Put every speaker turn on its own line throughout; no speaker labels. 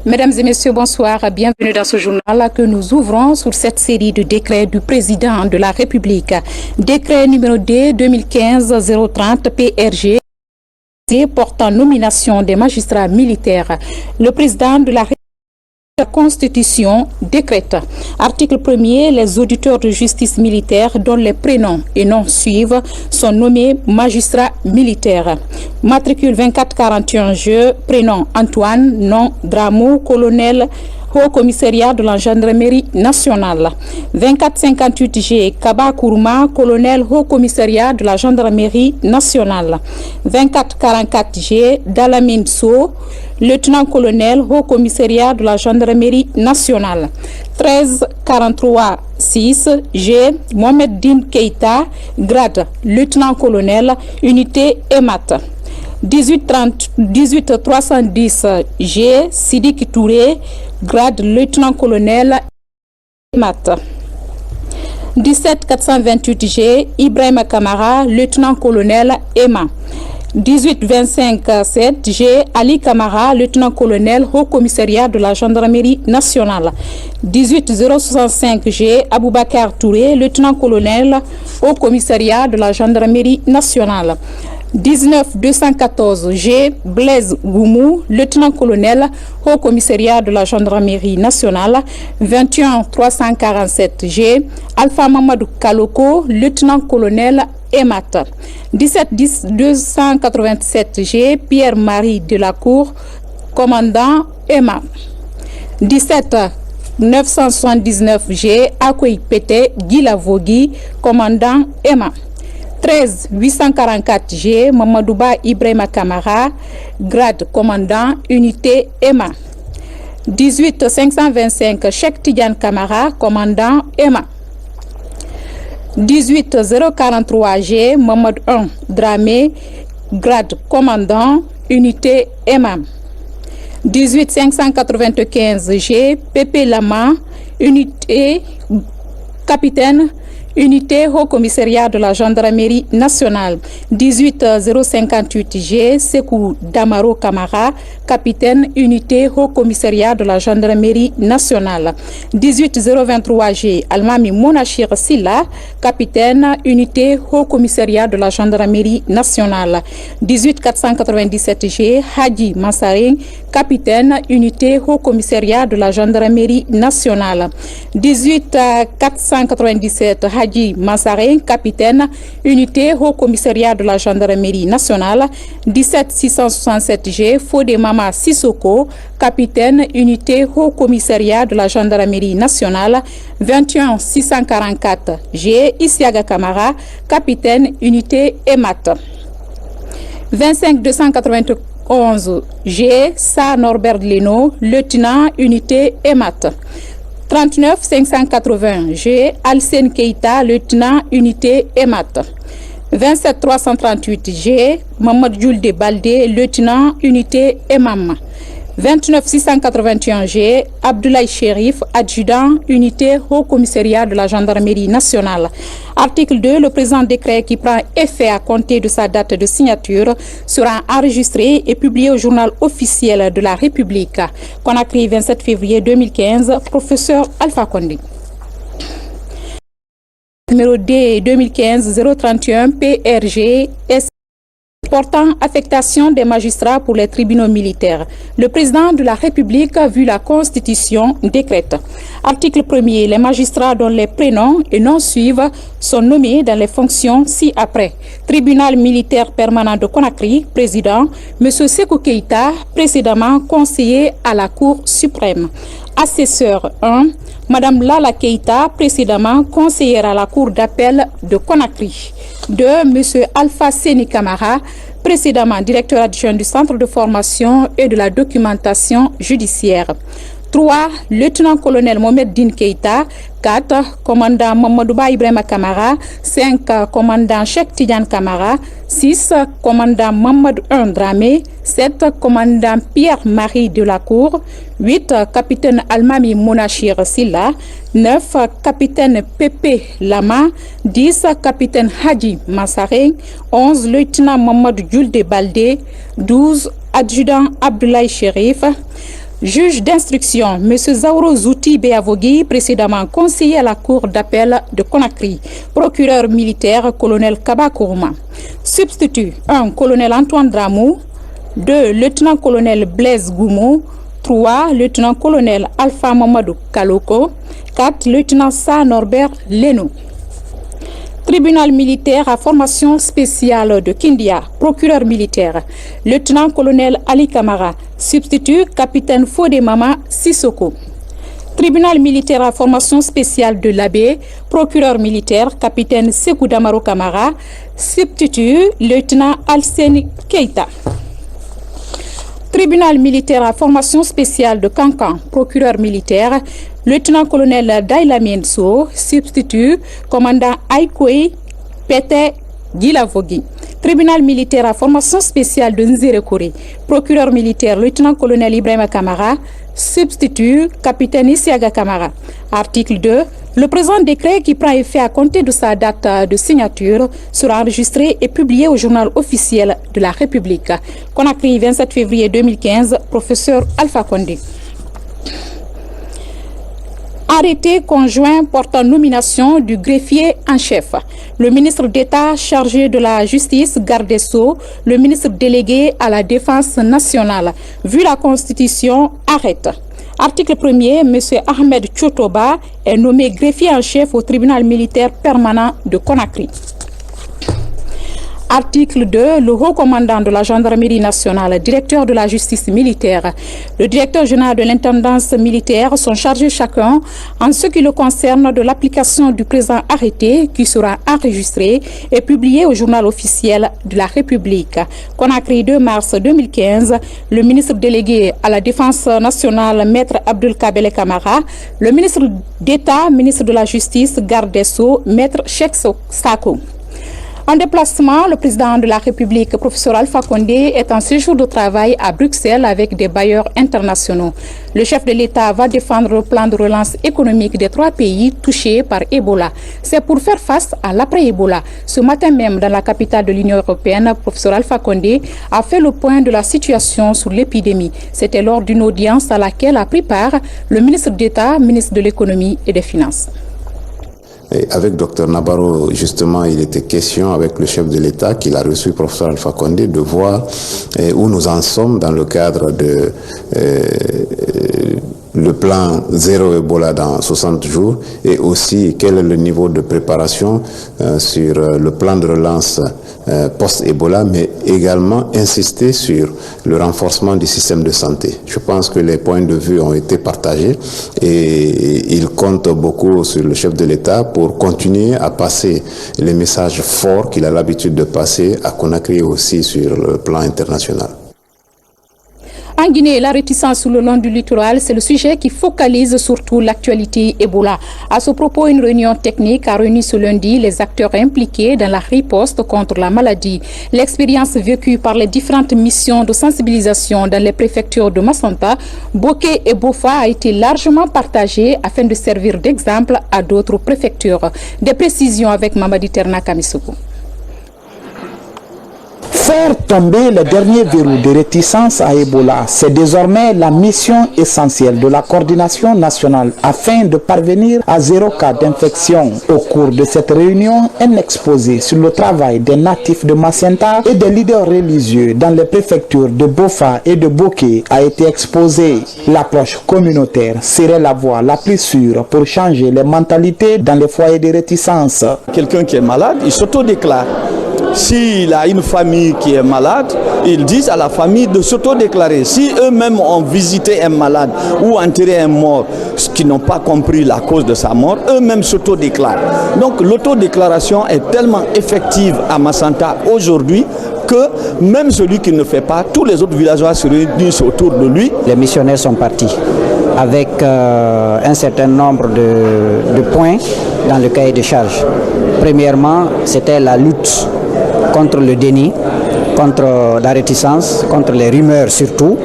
Mesdames et messieurs, bonsoir. Bienvenue dans ce journal que nous ouvrons sur cette série de décrets du président de la République. Décret numéro D 2015-030 PRG portant nomination des magistrats militaires. Le président de la République, la Constitution décrète. Article 1er, les auditeurs de justice militaire dont les prénoms et noms suivent sont nommés magistrats militaires. Matricule 2441G, prénom Antoine, nom Dramo, colonel, Haut Commissariat de la Gendarmerie nationale. 2458G, Kaba Kourma, colonel, Haut Commissariat de la Gendarmerie nationale. 2444G, Dalamine So, lieutenant-colonel, Haut Commissariat de la Gendarmerie nationale. 1343-6, G, Mohamed Din Keita, grade, lieutenant-colonel, unité EMAT. 18-310 G, Sidiki Touré, grade lieutenant-colonel EMAT. 17-428 G, Ibrahim Kamara, lieutenant-colonel EMA. 18-25-7 G, Ali Kamara, lieutenant-colonel, Haut Commissariat de la Gendarmerie nationale. 18-065 G, Aboubakar Touré, lieutenant-colonel, Haut Commissariat de la Gendarmerie nationale. 19-214 G, Blaise Goumou, lieutenant-colonel, Haut Commissariat de la Gendarmerie nationale. 21-347 G, Alpha Mamadou Kaloko, lieutenant-colonel, EMAT. 17-287 G, Pierre-Marie Delacour, commandant EMA. 17-979 G, Akoy Pété Guilavogui, commandant EMA. 13-844 G, Mamadouba Ibrahima Kamara, grade commandant, unité EMA. 18-525 Cheikh Tidiane Kamara, commandant EMA. 18-043 G, Mamadou 1 Dramé, grade commandant, unité EMA. 18-595 G, Pépé Lama, unité capitaine, unité Haut Commissariat de la Gendarmerie nationale. 18-058 G, Sekou Damaro Kamara, capitaine, unité Haut Commissariat de la Gendarmerie nationale. 18-023 G, Almami Monachir Silla, capitaine, unité Haut Commissariat de la Gendarmerie nationale. 18-497 G, Hadji Massarin, capitaine, unité Haut Commissariat de la Gendarmerie nationale. 18-497 Hadji Massarin, capitaine, unité Haut Commissariat de la Gendarmerie nationale. 17-667 G, Fodé Mama Sissoko, capitaine, unité Haut Commissariat de la Gendarmerie nationale. 21-644 G, Isiaga Kamara, capitaine, unité EMAT. 25-291 G, Sa Norbert Leno, lieutenant, unité EMAT. 39-580 G, Alsen Keita, lieutenant, unité EMAT. 27-338 G, Mamad Julde Baldé, lieutenant, unité EMAM. 29-681 G, Abdoulaye Chérif, adjudant, unité Haut Commissariat de la Gendarmerie nationale. Article 2, le présent décret qui prend effet à compter de sa date de signature sera enregistré et publié au journal officiel de la République. Conakry, 27 février 2015, professeur Alpha Condé. Numéro D 2015-031 PRG portant affectation des magistrats pour les tribunaux militaires. Le président de la République, vu la Constitution, décrète. Article 1er. Les magistrats dont les prénoms et noms suivent sont nommés dans les fonctions ci-après. Tribunal militaire permanent de Conakry, président, M. Sékou Keïta, précédemment conseiller à la Cour suprême. Assesseur 1, Madame Lala Keïta, précédemment conseillère à la Cour d'appel de Conakry. 2. M. Alpha Séni Kamara, précédemment directeur adjoint du Centre de formation et de la documentation judiciaire. 3. Lieutenant-colonel Mohamed Din Keïta. 4. Commandant Mamadouba Ibrahima Kamara. 5. Commandant Cheikh Tidiane Kamara. 6. Commandant Mamadou 1 Dramé. 7. Commandant Pierre-Marie Delacour. 8. Capitaine Almami Monachir Silla. 9. Capitaine Pépé Lama. 10. Capitaine Hadji Massarin. 11. Lieutenant Mamadou Julde Baldé. 12. Adjudant Abdoulaye Chérif. Juge d'instruction, M. Zauro Zouti Beavogui, précédemment conseiller à la Cour d'appel de Conakry. Procureur militaire, colonel Kaba Kourma. Substitut 1. Colonel Antoine Dramou. 2. Lieutenant-colonel Blaise Goumou. 3. Lieutenant-colonel Alpha Mamadou Kaloko. 4. Lieutenant Sa Norbert Leno. Tribunal militaire à formation spéciale de Kindia, procureur militaire, lieutenant-colonel Ali Kamara, substitut capitaine Fodé Mama Sissoko. Tribunal militaire à formation spéciale de l'Abbé, procureur militaire, capitaine Sekou Damaro Kamara, substitut lieutenant Alseni Keita. Tribunal militaire à formation spéciale de Kankan, procureur militaire, lieutenant-colonel Dailamien So, substitut, commandant Aïkoui Pete Gilavogi. Tribunal militaire à formation spéciale de Nzerekori, procureur militaire, lieutenant-colonel Ibrahima Kamara, substitut, capitaine Isiaga Kamara. Article 2. Le présent décret qui prend effet à compter de sa date de signature sera enregistré et publié au journal officiel de la République. Conakry, 27 février 2015, professeur Alpha Condé. Arrêté conjoint portant nomination du greffier en chef. Le ministre d'État chargé de la justice, garde des Sceaux, le ministre délégué à la défense nationale, vu la Constitution, arrête. Article 1er, M. Ahmed Tchotoba est nommé greffier en chef au tribunal militaire permanent de Conakry. Article 2. Le haut commandant de la gendarmerie nationale, directeur de la justice militaire, le directeur général de l'intendance militaire sont chargés chacun, en ce qui le concerne, de l'application du présent arrêté qui sera enregistré et publié au journal officiel de la République. Conakry, 2 mars 2015, le ministre délégué à la défense nationale, Maître Abdul Kabele Kamara, le ministre d'État, ministre de la Justice, garde des Sceaux, Maître Cheikh Sako. En déplacement, le président de la République, professeur Alpha Condé, est en séjour de travail à Bruxelles avec des bailleurs internationaux. Le chef de l'État va défendre le plan de relance économique des 3 pays touchés par Ebola. C'est pour faire face à l'après-Ebola. Ce matin même, dans la capitale de l'Union européenne, professeur Alpha Condé a fait le point de la situation sur l'épidémie. C'était lors d'une audience à laquelle a pris part le ministre d'État, ministre de l'économie et des finances.
Et avec Dr Nabarro, justement, il était question avec le chef de l'État qu'il a reçu, professeur Alpha Condé, de voir où nous en sommes dans le cadre de le plan zéro Ebola dans 60 jours et aussi quel est le niveau de préparation sur le plan de relance post-Ebola, mais également insister sur le renforcement du système de santé. Je pense que les points de vue ont été partagés et il compte beaucoup sur le chef de l'État pour continuer à passer les messages forts qu'il a l'habitude de passer à Conakry aussi sur le plan international.
En Guinée, la réticence sur le long du littoral, c'est le sujet qui focalise surtout l'actualité Ebola. À ce propos, une réunion technique a réuni ce lundi les acteurs impliqués dans la riposte contre la maladie. L'expérience vécue par les différentes missions de sensibilisation dans les préfectures de Massanta, Boké et Bofa a été largement partagée afin de servir d'exemple à d'autres préfectures. Des précisions avec Mamadi Terna Kamisuku.
Faire tomber les derniers verrous de réticence à Ebola, c'est désormais la mission essentielle de la coordination nationale afin de parvenir à 0 cas d'infection. Au cours de cette réunion, un exposé sur le travail des natifs de Macenta et des leaders religieux dans les préfectures de Bofa et de Boké a été exposé. L'approche communautaire serait la voie la plus sûre pour changer les mentalités dans les foyers de réticence.
Quelqu'un qui est malade, il s'autodéclare. S'il a une famille qui est malade, ils disent à la famille de s'autodéclarer. Si eux-mêmes ont visité un malade ou enterré un mort, qui n'ont pas compris la cause de sa mort, eux-mêmes s'autodéclarent. Donc l'autodéclaration est tellement effective à Massanta aujourd'hui que même celui qui ne fait pas, tous les autres villageois se réunissent autour de lui.
Les missionnaires sont partis avec un certain nombre de points dans le cahier de charge. Premièrement, c'était la lutte contre le déni, contre la réticence, contre les rumeurs surtout,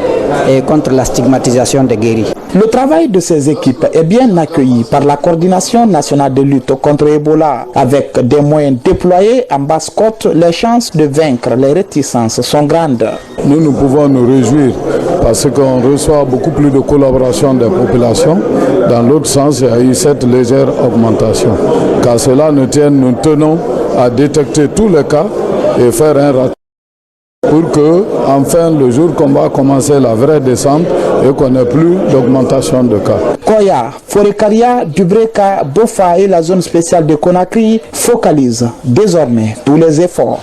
et contre la stigmatisation des guéris.
Le travail de ces équipes est bien accueilli par la Coordination nationale de lutte contre Ebola. Avec des moyens déployés en Basse-Côte, les chances de vaincre les réticences sont grandes.
Nous pouvons nous réjouir parce qu'on reçoit beaucoup plus de collaboration des populations. Dans l'autre sens, il y a eu cette légère augmentation. Car cela nous tenons à détecter tous les cas et faire un rattrapage pour que, enfin, le jour qu'on va commencer la vraie descente et qu'on n'ait plus d'augmentation de cas.
Koya, Forekaria, Dubreka, Bofa et la zone spéciale de Conakry focalisent désormais tous les efforts.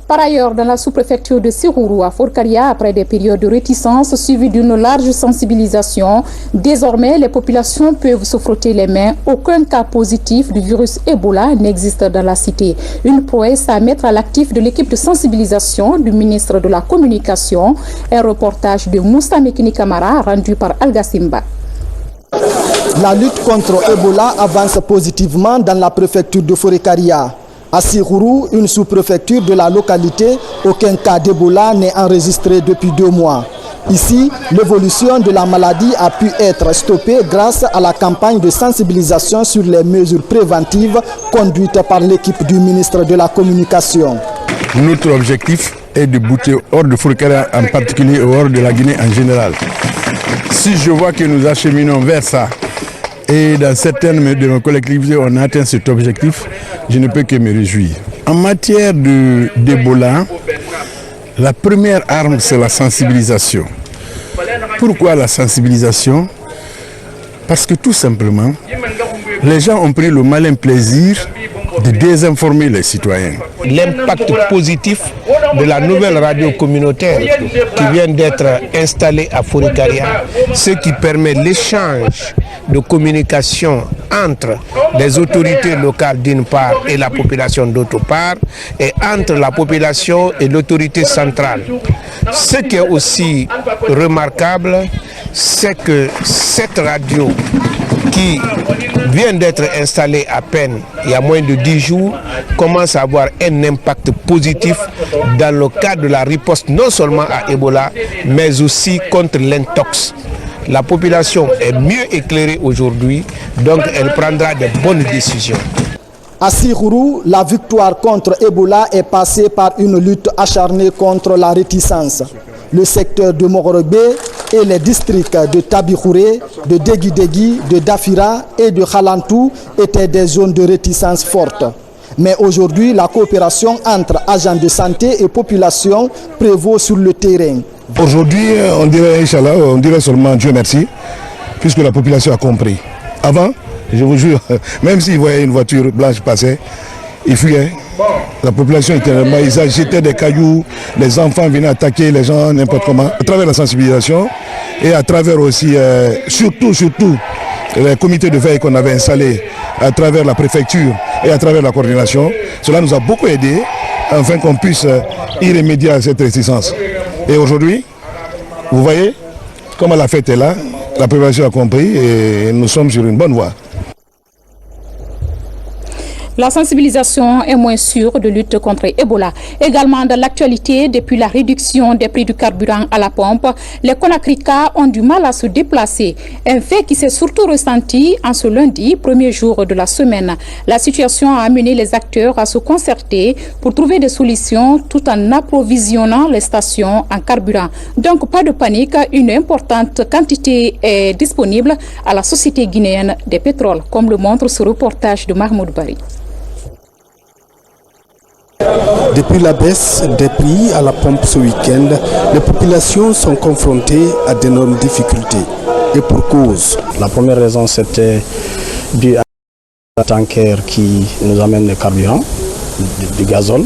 Par ailleurs, dans la sous-préfecture de Sirourou à Forcaria, après des périodes de réticence suivies d'une large sensibilisation, désormais les populations peuvent se frotter les mains. Aucun cas positif du virus Ebola n'existe dans la cité. Une prouesse à mettre à l'actif de l'équipe de sensibilisation du ministre de la Communication. Un reportage de Moussa Mekini Kamara rendu par Alga Simba.
La lutte contre Ebola avance positivement dans la préfecture de Forekaria. À Sirourou, une sous-préfecture de la localité, aucun cas d'Ebola n'est enregistré depuis 2 mois. Ici, l'évolution de la maladie a pu être stoppée grâce à la campagne de sensibilisation sur les mesures préventives conduites par l'équipe du ministre de la Communication.
Notre objectif est de bouter hors de Forekaria en particulier et hors de la Guinée en général. Si je vois que nous acheminons vers ça, et dans certaines de nos collectivités, on a atteint cet objectif, je ne peux que me réjouir. En matière d'Ebola, la première arme, c'est la sensibilisation. Pourquoi la sensibilisation? Parce que tout simplement, les gens ont pris le malin plaisir de désinformer les citoyens.
L'impact positif de la nouvelle radio communautaire qui vient d'être installée à Forekaria, ce qui permet l'échange de communication entre les autorités locales d'une part et la population d'autre part, et entre la population et l'autorité centrale. Ce qui est aussi remarquable, c'est que cette radio qui vient d'être installée à peine il y a moins de 10 jours, commence à avoir un impact positif dans le cadre de la riposte non seulement à Ebola, mais aussi contre l'intox. La population est mieux éclairée aujourd'hui, donc elle prendra de bonnes décisions.
À Sirourou, la victoire contre Ebola est passée par une lutte acharnée contre la réticence. Le secteur de Mogorobé et les districts de Tabikouré, de Degui-Degui, de Dafira et de Khalantou étaient des zones de réticence fortes. Mais aujourd'hui, la coopération entre agents de santé et population prévaut sur le terrain.
Aujourd'hui, on dirait, Inch'Allah, on dirait seulement Dieu merci, puisque la population a compris. Avant, je vous jure, même s'ils voyaient une voiture blanche passer, ils fuyaient. La population était là, ils agitaient des cailloux, les enfants venaient attaquer les gens n'importe comment. À travers la sensibilisation et à travers aussi, surtout, les comités de veille qu'on avait installés à travers la préfecture et à travers la coordination, cela nous a beaucoup aidé afin qu'on puisse y remédier à cette réticence. Et aujourd'hui, vous voyez, comme la fête est là, la population a compris et nous sommes sur une bonne voie.
La sensibilisation est moins sûre de lutte contre Ebola. Également dans l'actualité, depuis la réduction des prix du carburant à la pompe, les Conacricas ont du mal à se déplacer. Un fait qui s'est surtout ressenti en ce lundi, premier jour de la semaine. La situation a amené les acteurs à se concerter pour trouver des solutions tout en approvisionnant les stations en carburant. Donc pas de panique, une importante quantité est disponible à la Société guinéenne des pétroles, comme le montre ce reportage de Mahmoud Bari.
Depuis la baisse des prix à la pompe ce week-end, les populations sont confrontées à d'énormes difficultés. Et pour cause.
La première raison, c'était dû à la tanker qui nous amène le carburant, du gazole.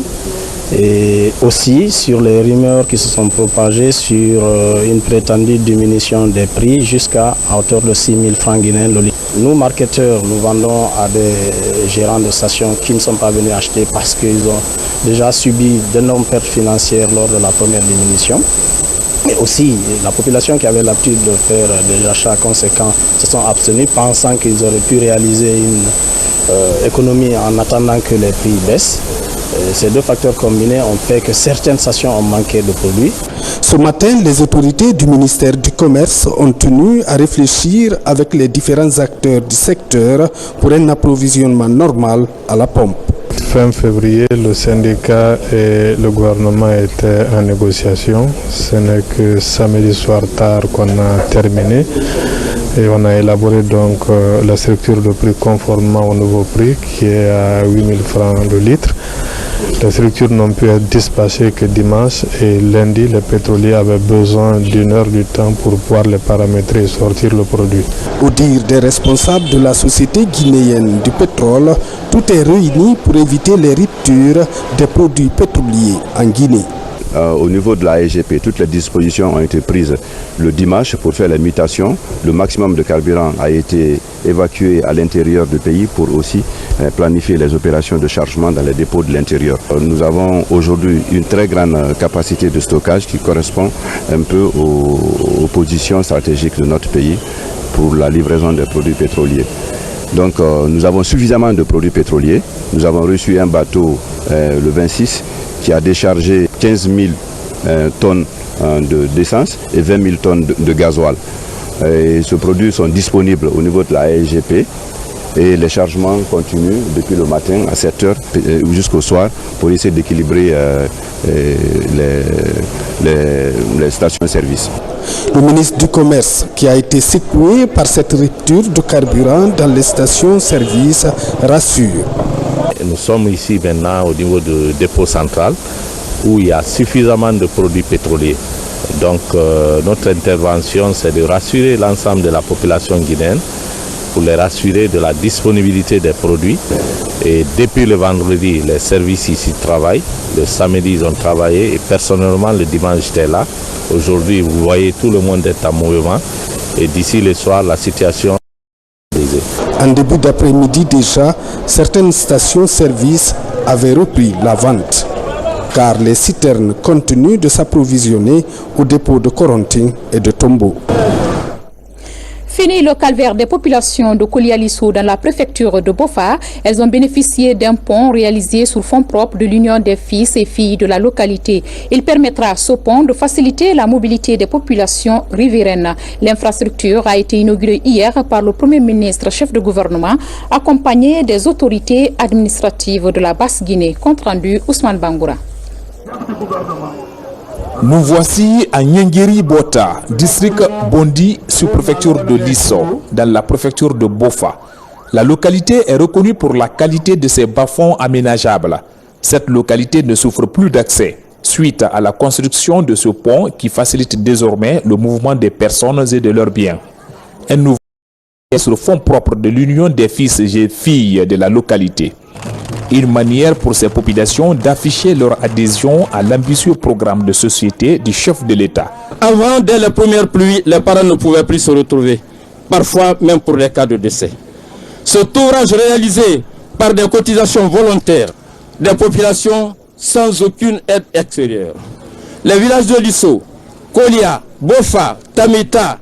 Et aussi sur les rumeurs qui se sont propagées sur une prétendue diminution des prix jusqu'à hauteur de 6 000 francs guinéens le litre. Nous, marketeurs, nous vendons à des gérants de stations qui ne sont pas venus acheter parce qu'ils ont déjà subi d'énormes pertes financières lors de la première diminution. Et aussi, la population qui avait l'habitude de faire des achats conséquents se sont abstenus pensant qu'ils auraient pu réaliser une économie en attendant que les prix baissent. Ces deux facteurs combinés ont fait que certaines stations ont manqué de produits.
Ce matin, les autorités du ministère du Commerce ont tenu à réfléchir avec les différents acteurs du secteur pour un approvisionnement normal à la pompe.
Fin février, le syndicat et le gouvernement étaient en négociation. Ce n'est que samedi soir tard qu'on a terminé. Et on a élaboré donc la structure de prix conformément au nouveau prix qui est à 8 000 francs le litre. Les structures n'ont pu être dispatchées que dimanche et lundi, les pétroliers avaient besoin d'une heure du temps pour pouvoir les paramétrer et sortir le produit.
Au dire des responsables de la société guinéenne du pétrole, tout est réuni pour éviter les ruptures des produits pétroliers en Guinée.
Au niveau de la SGP, toutes les dispositions ont été prises le dimanche pour faire les mutations. Le maximum de carburant a été évacué à l'intérieur du pays pour aussi planifier les opérations de chargement dans les dépôts de l'intérieur. Nous avons aujourd'hui une très grande capacité de stockage qui correspond un peu aux positions stratégiques de notre pays pour la livraison des produits pétroliers. Donc nous avons suffisamment de produits pétroliers. Nous avons reçu un bateau le 26 qui a déchargé 15 000 tonnes d'essence et 20 000 tonnes de gasoil. Et ces produits sont disponibles au niveau de la SGP et les chargements continuent depuis le matin à 7 h jusqu'au soir pour essayer d'équilibrer les stations-service.
Le ministre du Commerce, qui a été secoué par cette rupture de carburant dans les stations-service, rassure.
Nous sommes ici maintenant au niveau du dépôt central où il y a suffisamment de produits pétroliers. Donc notre intervention, c'est de rassurer l'ensemble de la population guinéenne pour les rassurer de la disponibilité des produits. Et depuis le vendredi, les services ici travaillent. Le samedi, ils ont travaillé et personnellement, le dimanche, j'étais là. Aujourd'hui, vous voyez, tout le monde est en mouvement. Et d'ici le soir, la situation est brisée.
En début d'après-midi déjà, certaines stations-service avaient repris la vente, car les citernes continuent de s'approvisionner au dépôt de Corentin et de Tombo.
Fini le calvaire des populations de Kolialissou dans la préfecture de Bofa. Elles ont bénéficié d'un pont réalisé sous fonds propres de l'Union des fils et filles de la localité. Il permettra, ce pont, de faciliter la mobilité des populations riveraines. L'infrastructure a été inaugurée hier par le Premier ministre, chef de gouvernement, accompagné des autorités administratives de la Basse-Guinée. Compte rendu Ousmane Bangoura.
Nous voici à Nyengeri Bota, district Bondi, sous-préfecture de Lisso, dans la préfecture de Bofa. La localité est reconnue pour la qualité de ses bas-fonds aménageables. Cette localité ne souffre plus d'accès, suite à la construction de ce pont qui facilite désormais le mouvement des personnes et de leurs biens. Un nouveau sur le fonds propre de l'Union des fils et filles de la localité. Une manière pour ces populations d'afficher leur adhésion à l'ambitieux programme de société du chef de l'État.
Avant, dès les premières pluies, les parents ne pouvaient plus se retrouver, parfois même pour les cas de décès. Cet ouvrage réalisé par des cotisations volontaires des populations sans aucune aide extérieure. Les villages de Lisso, Kolia, Bofa, Tamita,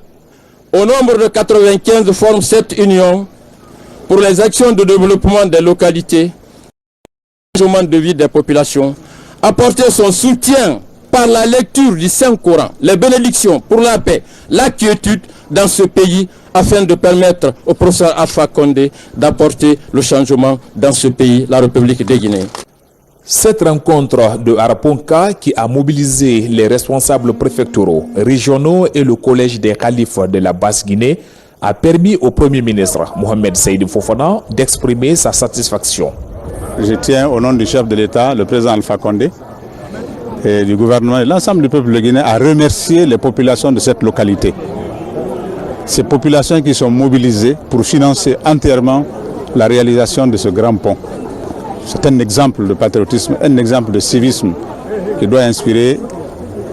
au nombre de 95 forment cette union pour les actions de développement des localités, de vie des populations, apporter son soutien par la lecture du Saint-Coran, les bénédictions pour la paix, la quiétude dans ce pays, afin de permettre au professeur Alpha Condé d'apporter le changement dans ce pays, la République de Guinée.
Cette rencontre de Araponka, qui a mobilisé les responsables préfectoraux, régionaux et le collège des khalifes de la Basse-Guinée, a permis au Premier ministre, Mohamed Seydou Fofana, d'exprimer sa satisfaction.
Je tiens au nom du chef de l'État, le président Alpha Condé, et du gouvernement et l'ensemble du peuple guinéen à remercier les populations de cette localité. Ces populations qui sont mobilisées pour financer entièrement la réalisation de ce grand pont. C'est un exemple de patriotisme, un exemple de civisme qui doit inspirer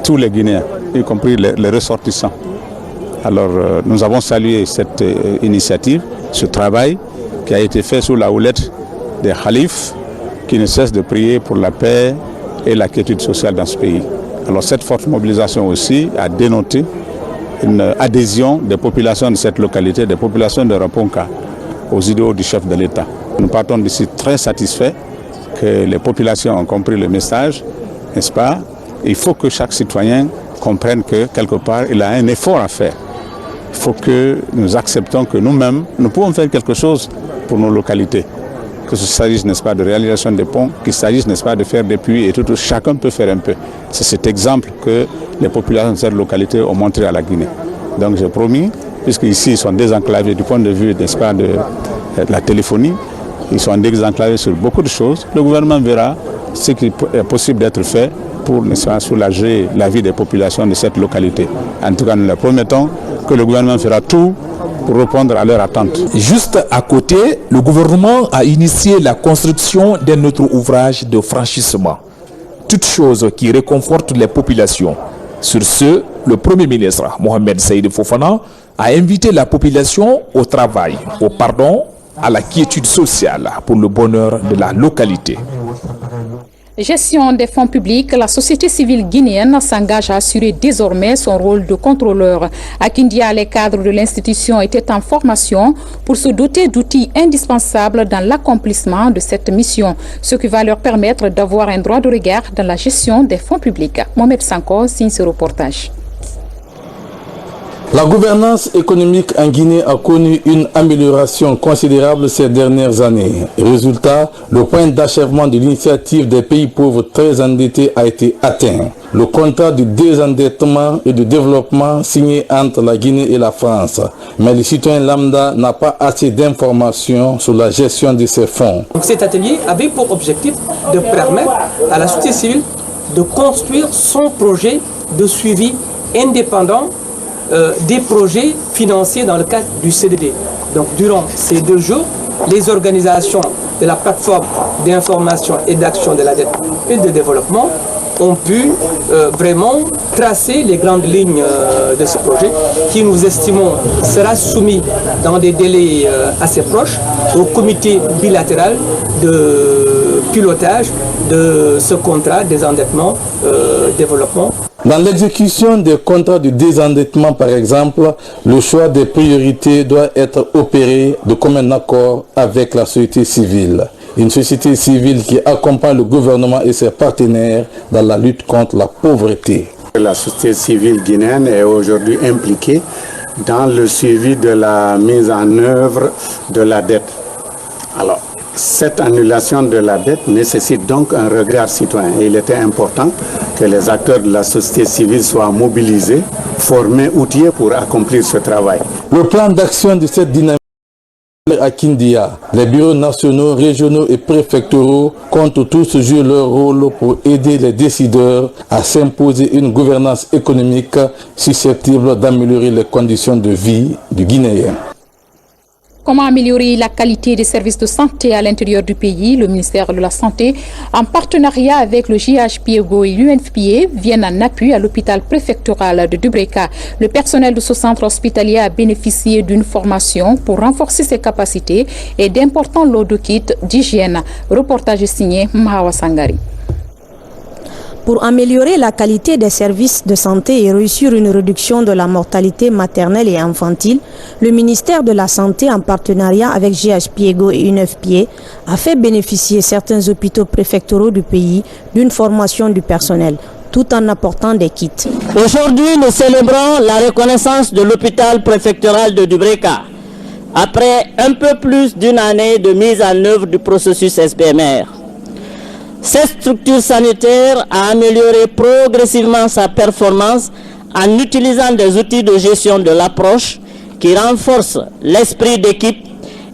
tous les Guinéens, y compris les ressortissants. Alors nous avons salué cette initiative, ce travail qui a été fait sous la houlette des khalifes qui ne cessent de prier pour la paix et la quiétude sociale dans ce pays. Alors cette forte mobilisation aussi a dénoté une adhésion des populations de cette localité, des populations de Raponka, aux idéaux du chef de l'État. Nous partons d'ici très satisfaits que les populations ont compris le message, n'est-ce pas? Il faut que chaque citoyen comprenne que quelque part, il a un effort à faire. Il faut que nous acceptons que nous-mêmes, nous pouvons faire quelque chose pour nos localités. Que ce s'agisse, n'est-ce pas, de réalisation des ponts, qu'il s'agisse, n'est-ce pas, de faire des puits et tout, chacun peut faire un peu. C'est cet exemple que les populations de cette localité ont montré à la Guinée. Donc j'ai promis, puisqu'ici ils sont désenclavés du point de vue, n'est-ce pas, de la téléphonie, ils sont désenclavés sur beaucoup de choses. Le gouvernement verra ce qui est possible d'être fait pour, n'est-ce pas, soulager la vie des populations de cette localité. En tout cas, nous leur promettons que le gouvernement fera tout pour répondre à leurs attentes.
Juste à côté, le gouvernement a initié la construction d'un autre ouvrage de franchissement. Toute chose qui réconforte les populations. Sur ce, le Premier ministre, Mohamed Saïd Fofana, a invité la population au travail, au pardon, à la quiétude sociale pour le bonheur de la localité.
Gestion des fonds publics, la société civile guinéenne s'engage à assurer désormais son rôle de contrôleur. À Kindia, les cadres de l'institution étaient en formation pour se doter d'outils indispensables dans l'accomplissement de cette mission, ce qui va leur permettre d'avoir un droit de regard dans la gestion des fonds publics. Mohamed Sanko signe ce reportage.
La gouvernance économique en Guinée a connu une amélioration considérable ces dernières années. Résultat, le point d'achèvement de l'initiative des pays pauvres très endettés a été atteint. Le contrat de désendettement et de développement signé entre la Guinée et la France. Mais le citoyen lambda n'a pas assez d'informations sur la gestion de ces fonds.
Donc cet atelier avait pour objectif de permettre à la société civile de construire son projet de suivi indépendant des projets financés dans le cadre du CDD. Donc durant ces 2 jours, les organisations de la plateforme d'information et d'action de la dette et de développement ont pu vraiment tracer les grandes lignes de ce projet qui, nous estimons, sera soumis dans des délais assez proches au comité bilatéral de pilotage de ce contrat désendettement développement.
Dans l'exécution des contrats de désendettement, par exemple, le choix des priorités doit être opéré de commun accord avec la société civile. Une société civile qui accompagne le gouvernement et ses partenaires dans la lutte contre la pauvreté.
La société civile guinéenne est aujourd'hui impliquée dans le suivi de la mise en œuvre de la dette. Alors, cette annulation de la dette nécessite donc un regard citoyen. Et il était important que les acteurs de la société civile soient mobilisés, formés, outillés pour accomplir ce travail.
Le plan d'action de cette dynamique à Kindia, les bureaux nationaux, régionaux et préfectoraux comptent tous jouer leur rôle pour aider les décideurs à s'imposer une gouvernance économique susceptible d'améliorer les conditions de vie du Guinéen.
Comment améliorer la qualité des services de santé à l'intérieur du pays? Le ministère de la Santé, en partenariat avec le JHPIEGO et l'UNFPA, viennent en appui à l'hôpital préfectoral de Dubreka. Le personnel de ce centre hospitalier a bénéficié d'une formation pour renforcer ses capacités et d'importants lots de kits d'hygiène. Reportage signé Mahawa Sangari.
Pour améliorer la qualité des services de santé et réussir une réduction de la mortalité maternelle et infantile, le ministère de la Santé, en partenariat avec JHPIEGO et UNFPA, a fait bénéficier certains hôpitaux préfectoraux du pays d'une formation du personnel, tout en apportant des kits.
Aujourd'hui, nous célébrons la reconnaissance de l'hôpital préfectoral de Dubreka, après un peu plus d'une année de mise en œuvre du processus SPMR. Cette structure sanitaire a amélioré progressivement sa performance en utilisant des outils de gestion de l'approche qui renforcent l'esprit d'équipe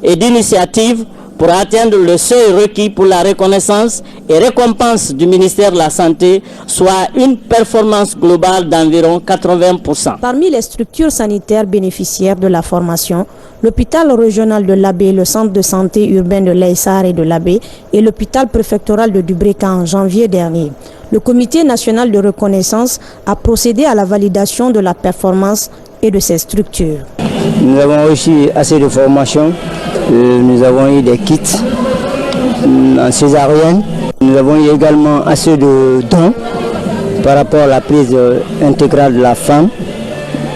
et d'initiative pour atteindre le seuil requis pour la reconnaissance et récompense du ministère de la Santé, soit une performance globale d'environ 80%.
Parmi les structures sanitaires bénéficiaires de la formation, l'hôpital régional de Labé, le centre de santé urbain de Laïsar et de Labé et l'hôpital préfectoral de Dubreka en janvier dernier. Le comité national de reconnaissance a procédé à la validation de la performance et de ces structures.
Nous avons aussi assez de formation, nous avons eu des kits en césarienne, nous avons eu également assez de dons par rapport à la prise intégrale de la femme,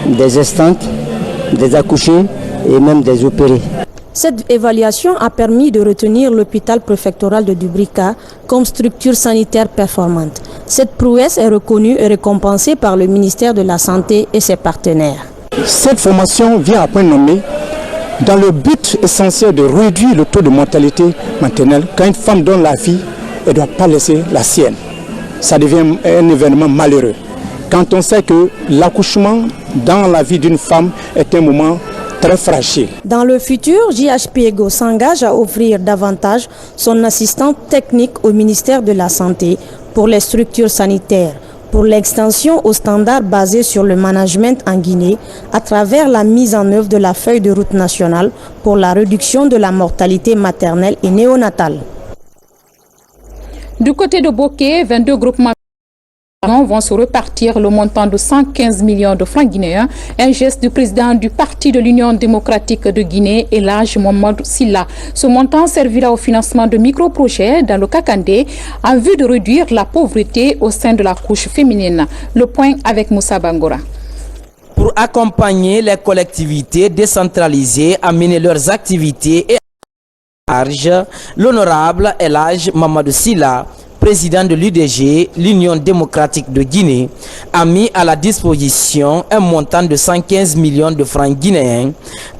des gestantes, des accouchés et même des opérés.
Cette évaluation a permis de retenir l'hôpital préfectoral de Dubreka comme structure sanitaire performante. Cette prouesse est reconnue et récompensée par le ministère de la Santé et ses partenaires.
Cette formation vient à point nommé dans le but essentiel de réduire le taux de mortalité maternelle. Quand une femme donne la vie, elle ne doit pas laisser la sienne. Ça devient un événement malheureux. Quand on sait que l'accouchement dans la vie d'une femme est un moment très fragile.
Dans le futur, JHPEGO s'engage à offrir davantage son assistance technique au ministère de la Santé pour les structures sanitaires, pour l'extension aux standards basés sur le management en Guinée à travers la mise en œuvre de la feuille de route nationale pour la réduction de la mortalité maternelle et néonatale.
Du côté de Bokeh, 22 groupements vont se repartir le montant de 115 millions de francs guinéens, un geste du président du Parti de l'Union démocratique de Guinée, Elhadji Mamadou Sylla. Ce montant servira au financement de micro-projets dans le Kakandé en vue de réduire la pauvreté au sein de la couche féminine. Le point avec Moussa Bangora.
Pour accompagner les collectivités décentralisées à mener leurs activités et l'honorable Elhadji Mamadou Sylla, président de l'UDG, l'Union démocratique de Guinée, a mis à la disposition un montant de 115 millions de francs guinéens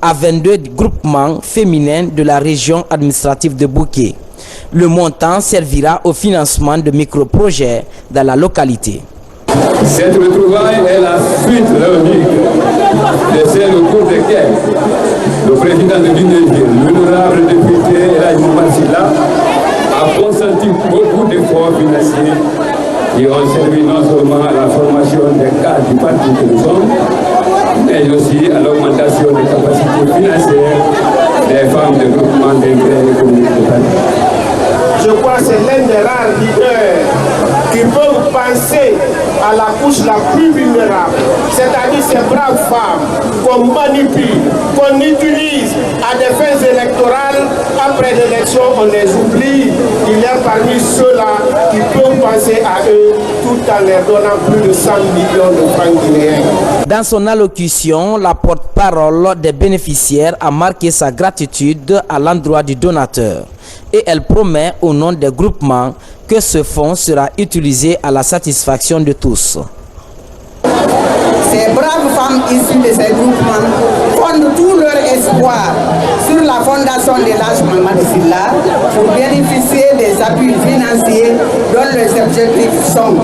à 22 groupements féminins de la région administrative de Bokeh. Le montant servira au financement de micro-projets dans la localité.
Cette retrouvaille est la suite logique de celle au cours desquelles le président de l'UDG, l'honorable député Elhadji Mamadou Sylla, a consenti beaucoup d'efforts financiers qui ont servi non seulement à la formation des cadres du parti que nous sommes, mais aussi à l'augmentation des capacités financières des femmes de groupement d'intérêt économique de parti.
Je crois que c'est l'un des rares leaders qui peuvent penser à la couche la plus vulnérable, c'est-à-dire ces braves femmes qu'on manipule, qu'on utilise à des fins électorales. Après l'élection, on les oublie. Il y a parmi ceux-là qui peuvent penser à eux tout en leur donnant plus de 100 millions de francs guinéens.
Dans son allocution, la porte-parole des bénéficiaires a marqué sa gratitude à l'endroit du donateur. Et elle promet au nom des groupements que ce fonds sera utilisé à la satisfaction de tous.
Ces braves femmes issues de ces groupements fondent tout leur espoir sur la fondation d'Elhadji Mamadou Sylla pour bénéficier des appuis financiers dont les objectifs sont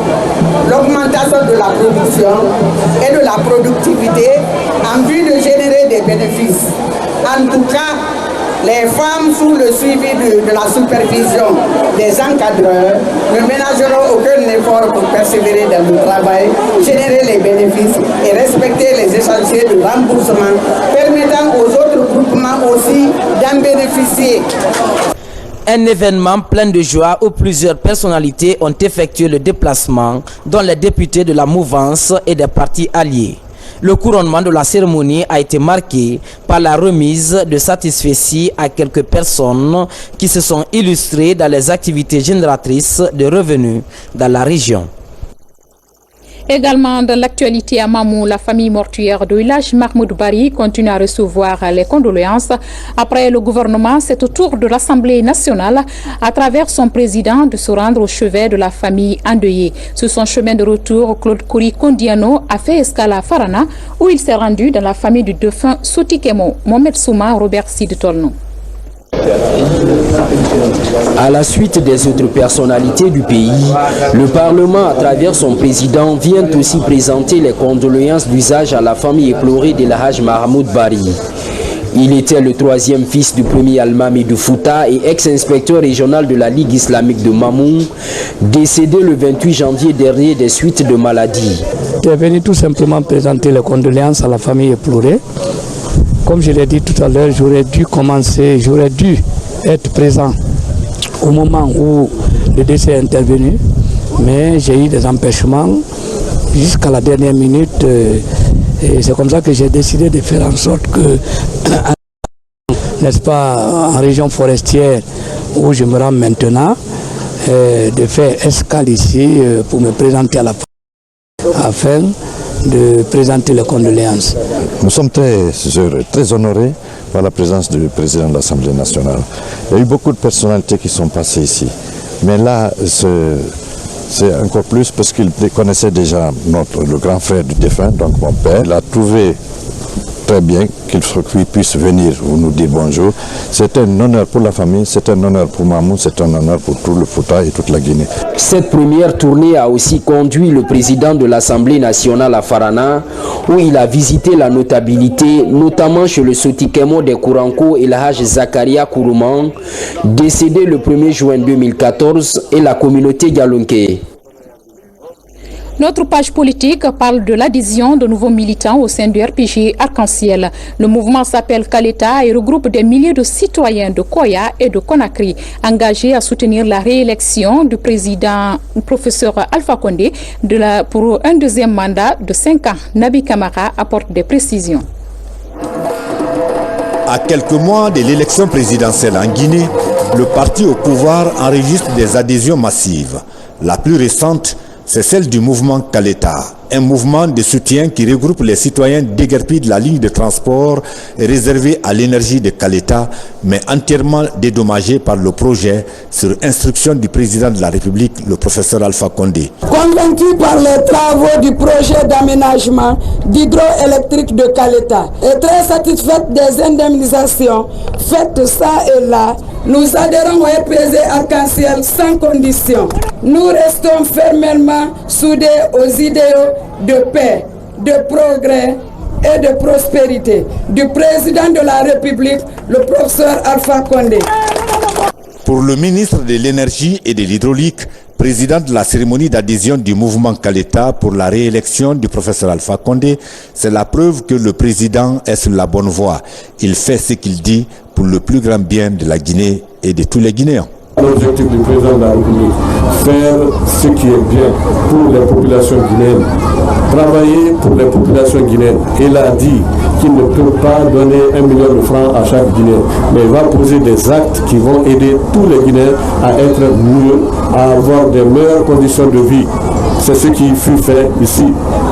l'augmentation de la production et de la productivité en vue de générer des bénéfices. En tout cas, les femmes sous le suivi de la supervision des encadreurs ne ménageront aucun effort pour persévérer dans le travail, générer les bénéfices et respecter les échéanciers de remboursement, permettant aux autres groupements aussi d'en bénéficier.
Un événement plein de joie où plusieurs personnalités ont effectué le déplacement, dont les députés de la mouvance et des partis alliés. Le couronnement de la cérémonie a été marqué par la remise de satisfecit à quelques personnes qui se sont illustrées dans les activités génératrices de revenus dans la région.
Également dans l'actualité à Mamou, la famille mortuaire de Elhadji Mahmoud Bari continue à recevoir les condoléances. Après le gouvernement, c'est au tour de l'Assemblée nationale, à travers son président, de se rendre au chevet de la famille endeuillée. Sur son chemin de retour, Claude Kouri Kondiano a fait escale à Farana, où il s'est rendu dans la famille du défunt Sotikemo, Mohamed Souma, Robert Sid Tolno.
À la suite des autres personnalités du pays, le Parlement, à travers son président, vient aussi présenter les condoléances d'usage à la famille éplorée d'Elhadji Mahmoud Bari. Il était le troisième fils du premier Almami de Fouta et ex-inspecteur régional de la Ligue islamique de Mamou, décédé le 28 janvier dernier des suites de maladie.
Je suis venu tout simplement présenter les condoléances à la famille éplorée. Comme je l'ai dit tout à l'heure, j'aurais dû être présent au moment où le décès est intervenu, mais j'ai eu des empêchements jusqu'à la dernière minute et c'est comme ça que j'ai décidé de faire en sorte que, n'est-ce pas, en région forestière où je me rends maintenant, de faire escale ici pour me présenter à la famille afin de présenter les condoléances.
Nous sommes très heureux, très honorés par la présence du président de l'Assemblée nationale. Il y a eu beaucoup de personnalités qui sont passées ici. Mais là, C'est encore plus parce qu'il connaissait déjà le grand frère du défunt, donc mon père. Il a trouvé très bien qu'il puisse venir nous dire bonjour. C'est un honneur pour la famille, c'est un honneur pour Mamou, c'est un honneur pour tout le Fouta et toute la Guinée.
Cette première tournée a aussi conduit le président de l'Assemblée nationale à Farana, où il a visité la notabilité, notamment chez le Sotikemo des Kouranko et l'Haj Zakaria Kourouman, décédé le 1er juin 2014, et la communauté Galonké.
Notre page politique parle de l'adhésion de nouveaux militants au sein du RPG Arc-en-Ciel. Le mouvement s'appelle Kaleta et regroupe des milliers de citoyens de Koya et de Conakry engagés à soutenir la réélection du président professeur Alpha Condé pour un deuxième mandat de 5 ans. Nabi Kamara apporte des précisions.
À quelques mois de l'élection présidentielle en Guinée, le parti au pouvoir enregistre des adhésions massives. La plus récente, c'est celle du mouvement Kaleta, un mouvement de soutien qui regroupe les citoyens déguerpis de la ligne de transport réservée à l'énergie de Kaleta, mais entièrement dédommagée par le projet sur instruction du président de la République, le professeur Alpha Condé.
Convaincu par les travaux du projet d'aménagement d'hydroélectrique de Kaleta et très satisfaite des indemnisations faites ça et là, nous adhérons au RPG Arc-en-Ciel sans condition. Nous restons fermement soudés aux idéaux de paix, de progrès et de prospérité du président de la République, le professeur Alpha Condé.
Pour le ministre de l'Énergie et de l'Hydraulique, président de la cérémonie d'adhésion du mouvement Kaleta pour la réélection du professeur Alpha Condé, c'est la preuve que le président est sur la bonne voie. Il fait ce qu'il dit pour le plus grand bien de la Guinée et de tous les Guinéens.
L'objectif du président de la République, faire ce qui est bien pour les populations guinéennes, travailler pour les populations guinéennes. Il a dit qu'il ne peut pas donner 1 million de francs à chaque Guinéen, mais il va poser des actes qui vont aider tous les Guinéens à être mieux, à avoir des meilleures conditions de vie. C'est ce qui fut fait ici.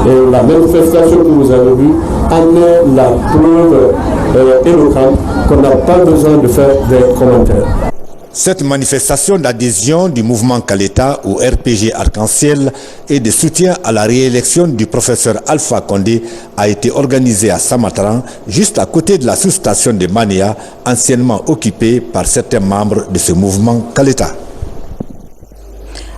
Et la manifestation que vous avez vue en est la preuve éloquente qu'on n'a pas besoin de faire des commentaires.
Cette manifestation d'adhésion du mouvement Kaleta au RPG Arc-en-Ciel et de soutien à la réélection du professeur Alpha Condé a été organisée à Samatran, juste à côté de la sous-station de Mania, anciennement occupée par certains membres de ce mouvement Kaleta.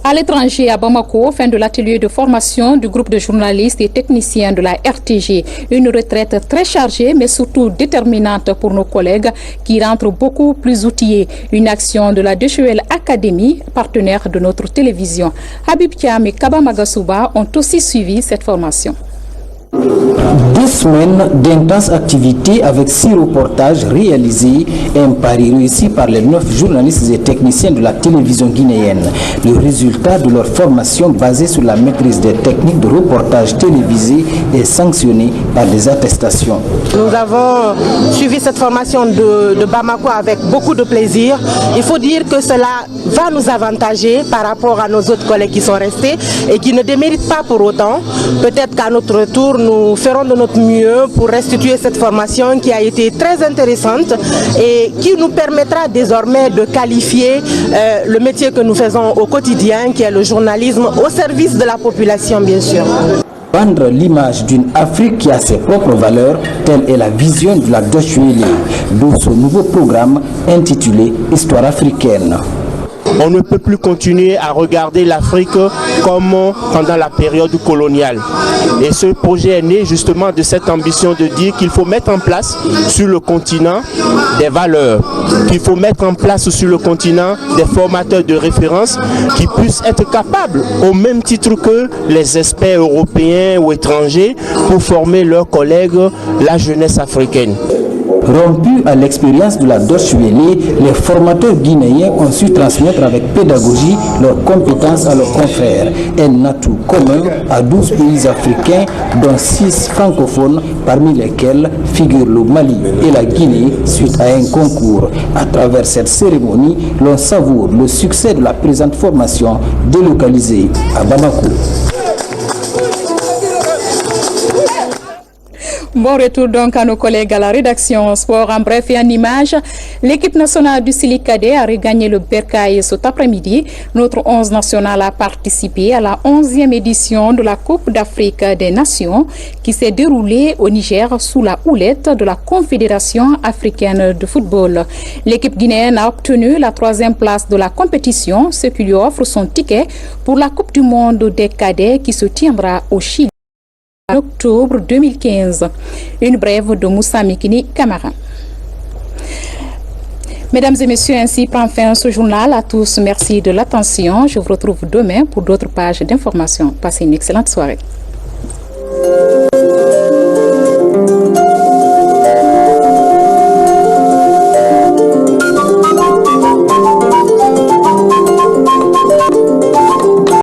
À l'étranger, à Bamako, fin de l'atelier de formation du groupe de journalistes et techniciens de la RTG. Une retraite très chargée, mais surtout déterminante pour nos collègues qui rentrent beaucoup plus outillés. Une action de la DHL Academy, partenaire de notre télévision. Habib Thiam et Kaba Magasuba ont aussi suivi cette formation.
2 semaines d'intenses activités avec 6 reportages réalisés et un pari réussi par les 9 journalistes et techniciens de la télévision guinéenne. Le résultat de leur formation basée sur la maîtrise des techniques de reportage télévisé est sanctionné par des attestations.
Nous avons suivi cette formation de Bamako avec beaucoup de plaisir. Il faut dire que cela va nous avantager par rapport à nos autres collègues qui sont restés et qui ne déméritent pas pour autant. Peut-être qu'à notre retour, nous ferons de notre mieux pour restituer cette formation qui a été très intéressante et qui nous permettra désormais de qualifier le métier que nous faisons au quotidien, qui est le journalisme au service de la population, bien sûr.
Vendre l'image d'une Afrique qui a ses propres valeurs, telle est la vision de la Deutsche Welle, d'où ce nouveau programme intitulé Histoire africaine.
On ne peut plus continuer à regarder l'Afrique comme pendant la période coloniale. Et ce projet est né justement de cette ambition de dire qu'il faut mettre en place sur le continent des valeurs, qu'il faut mettre en place sur le continent des formateurs de référence qui puissent être capables, au même titre que les experts européens ou étrangers, pour former leurs collègues, la jeunesse africaine.
Rompus à l'expérience de la Deutsche Welle, les formateurs guinéens ont su transmettre avec pédagogie leurs compétences à leurs confrères. Un atout commun à 12 pays africains, dont 6 francophones, parmi lesquels figurent le Mali et la Guinée suite à un concours. À travers cette cérémonie, l'on savoure le succès de la présente formation délocalisée à Bamako.
Bon retour donc à nos collègues à la rédaction sport. En bref et en images, l'équipe nationale du Sili Cadet a regagné le Bercail cet après-midi. Notre 11 national a participé à la 11e édition de la Coupe d'Afrique des Nations qui s'est déroulée au Niger sous la houlette de la Confédération africaine de football. L'équipe guinéenne a obtenu la 3e place de la compétition, ce qui lui offre son ticket pour la Coupe du monde des cadets qui se tiendra au Chili en octobre 2015. Une brève de Moussa Mikini Camara. Mesdames et messieurs, ainsi prend fin ce journal. À tous, merci de l'attention. Je vous retrouve demain pour d'autres pages d'information. Passez une excellente soirée.